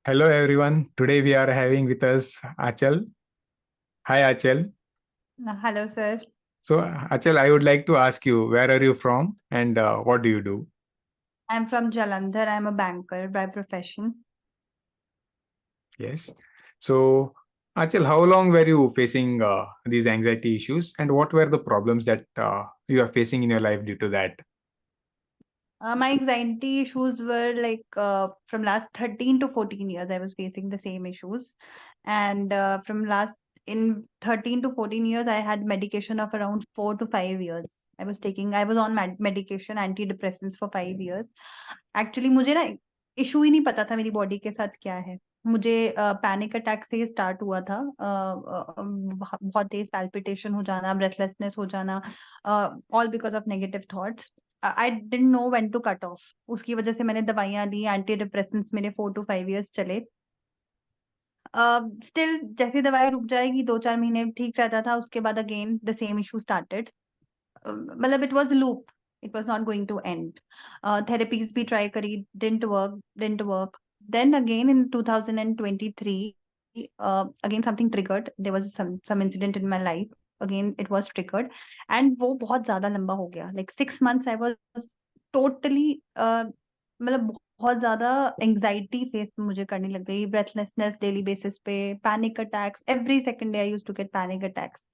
Hello everyone. Today we are having with us Achal. Hi Achal. Hello, sir. So Achal, I would like to ask you, where are you from and what do you do? I'm from Jalandhar. I'm a banker by profession. Yes. So Achal, how long were you facing these anxiety issues and what were the problems that you are facing in your life due to that? My anxiety issues were like from last 13 to 14 years, I was facing the same issues. And from last in 13 to 14 years, I had medication of around 4 to 5 years. I was on medication, antidepressants for 5 years. Actually मुझे ना issue ही नहीं पता था मेरी body के साथ क्या है। मुझे पैनिक अटैक से स्टार्ट हुआ था। बहुत तेज पैल्पिटेशन हो जाना, ब्रेथलेसनेस हो जाना, all because of negative thoughts. I didn't know when to cut off. उसकी वजह से मैंने दवाइयां ली, एंटी डिप्रेसेंट्स मेरे 4 to 5 years चले। स्टिल जैसी दवाई रुक जाएगी, 2 4 महीने ठीक रहता था, उसके बाद again the same issue started. मतलब it was loop, it was not going to end. Therapies भी ट्राई करी, didn't work. Then again in 2023 again something triggered. There was some incident in my life. Again it was triggered, and वो बहुत ज्यादा लंबा हो गया, like 6 months I was totally मतलब बहुत ज्यादा एंजाइटी फेस मुझे करने लग गई, ब्रेथलेसनेस डेली बेसिस पे, panic attacks every second day. I used to get panic attacks,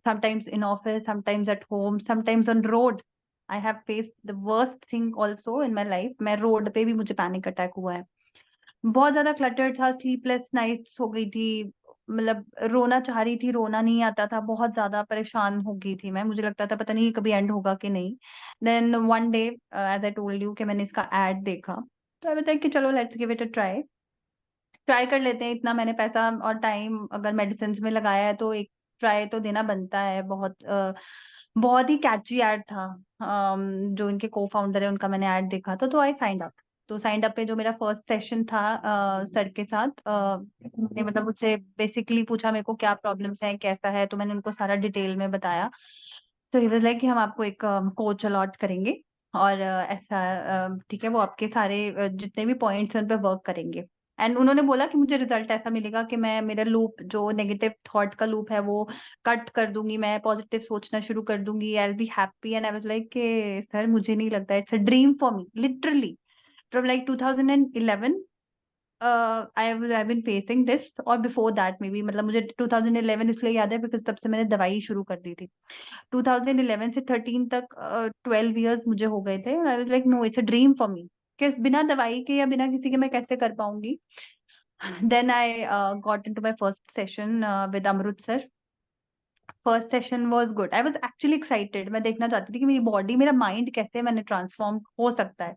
sometimes in office, sometimes at home, sometimes on road. I have faced the worst thing also in my life. मैं road पे भी मुझे panic attack हुआ है। बहुत ज्यादा clutter था, sleepless nights हो गई थी। मतलब रोना चाह रही थी, रोना नहीं आता था, बहुत ज्यादा परेशान हो गई थी मैं। मुझे लगता था पता नहीं ये कभी एंड होगा कि नहीं। Then one day, as I told you, कि मैंने इसका एड देखा, तो आई बताया कि चलो let's give it a try. Try कर लेते हैं, इतना मैंने पैसा और टाइम अगर मेडिसिन में लगाया है तो एक ट्राई तो देना बनता है। बहुत ही कैची एड था। जो इनके को फाउंडर है उनका मैंने ऐड देखा था, तो आई साइंड अप। तो साइंड अप पे जो मेरा फर्स्ट सेशन था सर के साथ, ने मतलब मुझसे बेसिकली पूछा मेरे को क्या प्रॉब्लम्स हैं, कैसा है, तो मैंने उनको सारा डिटेल में बताया। तो ही वाज लाइक कि हम आपको एक कोच अलॉट करेंगे, और ऐसा ठीक है, वो आपके सारे जितने भी पॉइंट्स हैं उन पे वर्क करेंगे। एंड उन्होंने बोला कि मुझे रिजल्ट ऐसा मिलेगा कि मैं मेरा लूप, जो नेगेटिव थॉट का लूप है, वो कट कर दूंगी, मैं पॉजिटिव सोचना शुरू कर दूंगी, I will be happy. And I was like कि सर मुझे नहीं लगता, it's a dream for me literally. From like 2011 I been facing this, और बिफोर दैट मे बी, मतलब मुझे 2011 इसलिए याद है बिकॉज तब से मैंने दवाई शुरू कर दी थी। 2011 से 13 तक 12 इयर्स मुझे हो गए थे। I was like no, it's a dream for me, कि बिना दवाई के या बिना किसी के मैं कैसे कर पाऊंगी। Then I got into my first session with Amrit sir. First session was good, I was actually excited. मैं देखना चाहती थी कि मेरी बॉडी, मेरा माइंड कैसे मैंने ट्रांसफॉर्म हो सकता है।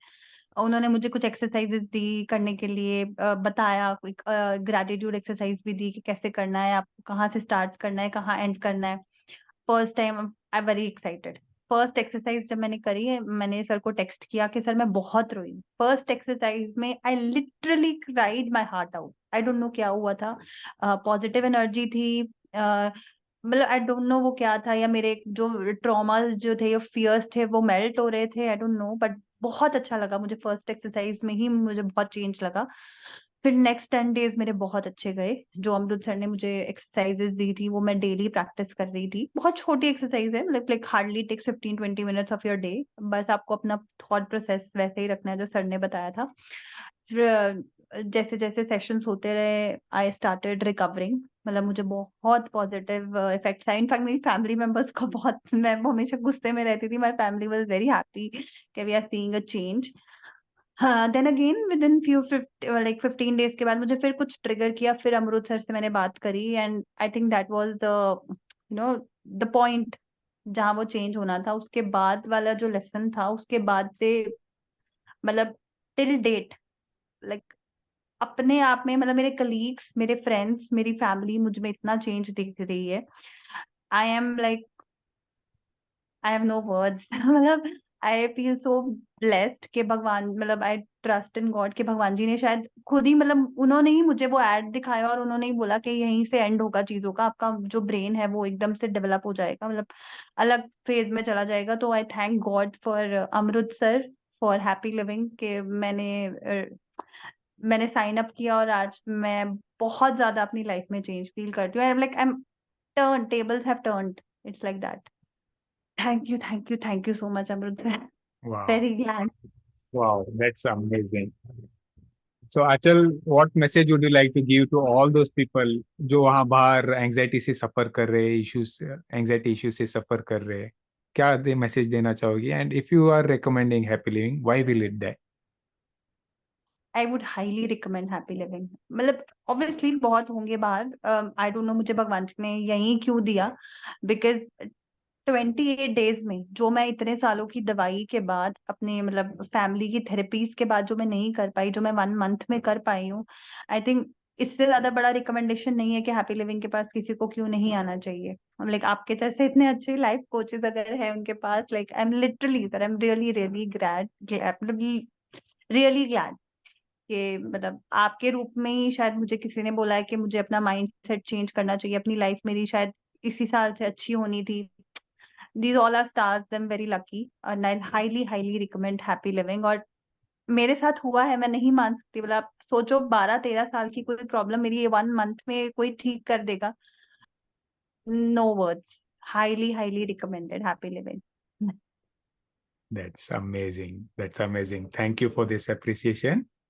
उन्होंने मुझे कुछ एक्सरसाइजेस दी करने के लिए, बताया, एक ग्रेटिट्यूड एक्सरसाइज भी दी कि कैसे करना है, आपको कहाँ से स्टार्ट करना है, कहाँ एंड करना है। First time I very excited. First exercise जब मैंने करी है, मैंने सर को टेक्स्ट किया कि सर मैं बहुत रोई। फर्स्ट एक्सरसाइज में I literally cried my heart out. I don't know क्या हुआ था, पॉजिटिव एनर्जी थी। मतलब आई डोंट नो वो क्या था, या मेरे जो ट्रॉमास जो थे, या फियर्स थे, वो मेल्ट हो रहे थे, आई डोंट नो, बट बहुत अच्छा लगा मुझे। फर्स्ट एक्सरसाइज में ही मुझे बहुत चेंज लगा। फिर नेक्स्ट 10 डेज मेरे बहुत अच्छे गए। जो अमृत सर ने मुझे एक्सरसाइजेस दी थी वो मैं डेली प्रैक्टिस कर रही थी। बहुत छोटी एक्सरसाइज है, मतलब like hardly takes 15 20 minutes of your day. बस आपको अपना थॉट प्रोसेस वैसे ही रखना है जो सर ने बताया था। फिर जैसे जैसे सेशंस होते रहे, आई स्टार्टेड रिकवरिंग। मतलब मुझे बहुत पॉजिटिव इफेक्ट्स आए। इनफैक्ट मेरी फैमिली मेंबर्स को बहुत, मैं हमेशा गुस्से में रहती थी, my family was very happy कि we are seeing a change. हाँ, then again with in few 15 days के बाद मुझे फिर कुछ ट्रिगर किया। फिर अमृत सर से मैंने बात करी, and I think that was the know the point जहाँ वो चेंज होना था। उसके बाद वाला जो लेसन था, उसके बाद से मतलब टिल डेट, लाइक अपने आप में, मतलब मेरे कलीग्स, मेरे फ्रेंड्स, मेरी फैमिली मुझ में इतना चेंज दिख रही है। I am like, I have no words मतलब आई फील सो ब्लेस्ड कि भगवान, मतलब आई ट्रस्ट इन गॉड कि भगवान जी ने शायद खुद ही, मतलब उन्होंने ही मुझे वो एड दिखाया, और उन्होंने ही बोला कि यहीं से एंड होगा चीजों का, आपका जो ब्रेन है वो एकदम से डेवलप हो जाएगा, मतलब अलग फेज में चला जाएगा। तो I thank God for Amrit sir, for happy living, कि मैंने मैंने साइन अप किया और आज मैं बहुत ज्यादा अपनी लाइफ में चेंज फील करती हूँ। Like I M turn, tables have turned. It's like that. Thank you so much, Amrut sir. Wow. Very glad. Wow, that's amazing. So Achal, what message would you like to give to all those people जो वहाँ बाहर anxiety से सफर कर रहे हैं, issues anxiety issue से सफर कर रहे हैं, क्या दे मैसेज देना चाहोगी? And if you are recommending happy living, why will it that? I would highly recommend happy living. मतलब obviously बहुत होंगे बाहर, I don't know मुझे भगवान ने यही क्यों दिया, because 28 डेज में जो मैं इतने सालों की दवाई के बाद, अपने मतलब फैमिली की थेरेपीज के बाद जो मैं नहीं कर पाई, जो मैं 1 मंथ में कर पाई हूँ, आई थिंक इससे ज्यादा बड़ा रिकमेंडेशन नहीं है कि हैप्पी लिविंग के पास किसी को क्यों नहीं आना चाहिए। लाइक आपके जैसे इतने अच्छे लाइफ कोचेस अगर है उनके पास, like I am literally sir, I am really really glad, really glad कि मतलब आपके रूप में ही शायद मुझे किसी ने बोला है कि मुझे अपना माइंड सेट चेंज करना चाहिए, अपनी लाइफ मेरी शायद इसी साल से अच्छी होनी थी। These all are stars. I'm very lucky and I highly recommend happy living। और मेरे साथ हुआ है, मैं नहीं मान सकती। मतलब आप सोचो 12-13 साल की कोई प्रॉब्लम मेरी ये 1 मंथ में कोई ठीक कर देगा। No words. Highly recommended happy living. That's amazing. That's amazing. Thank you for this appreciation.